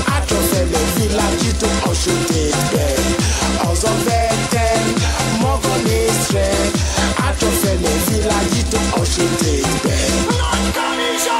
Átrafele világítok a sötétben. Az a verten maga nézre. Átrafele világítok a sötétben. Nagy kanizsa!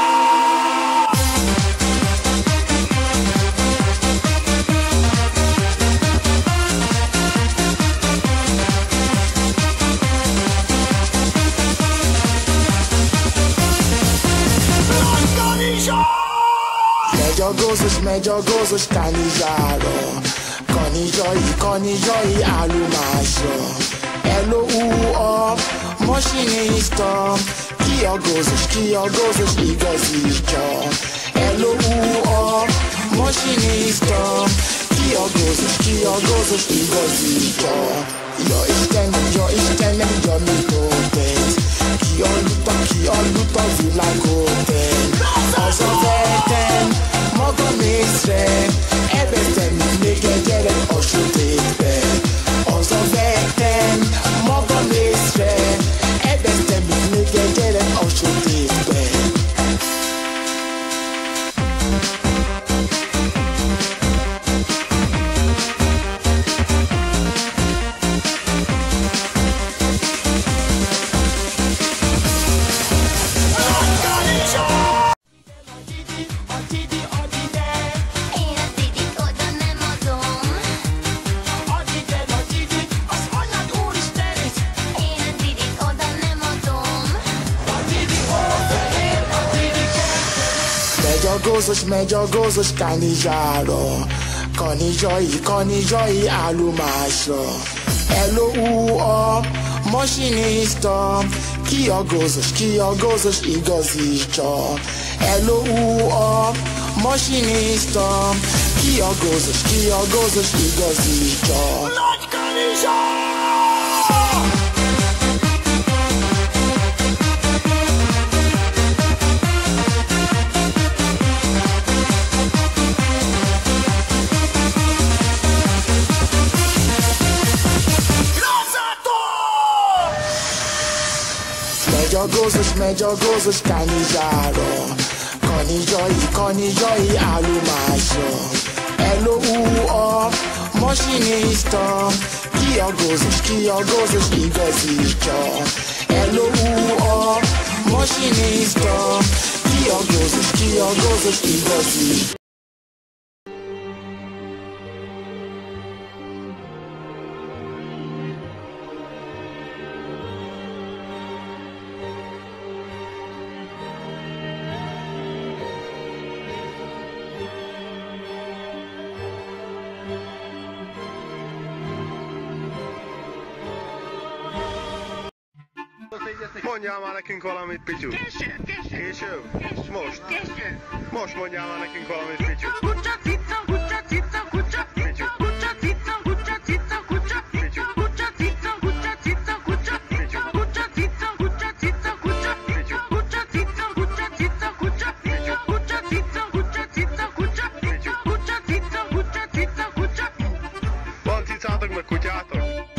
Megy a gózos kanizsára. Kanizsai állomásra. L.O.U.A. masinista. Ki a gózos igazítja. L.O.U.A. masinista. Ki a gózos igazítja. Ja Istenem, ja mi történt? Ki aludt a világot? Az a verten maga nézre. Elvesztem még egy gyerek a sötétben. Az a verten maga nézre. Elvesztem még egy gyerek a sötétben. Megy a gózos kanizsára. Kanizsai állomásra. L.O.U.A. masinista. Ki a gózos igazítja. L.O.U.A. masinista. Ki a gózos igazítja. Nagy kanizsa! Megy a gózos kanizsára. Kanizsai állomásra. L.O.U.A. masinista. Ki a gózos igazítja. L.O.U.A. masinista. Ki a gózos igazítja. Mondjál már nekünk valamit, Picsu. Később? Most? Most mondjál már nekünk valamit, Picsu. Van cicátok meg kutyátok?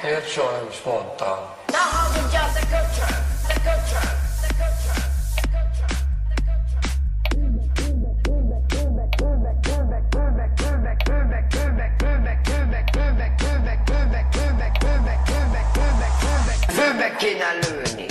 Ilyet soha nem is mondtam. Now how's it just a good turn, a good turn, a good turn. Főbe kéne lőni.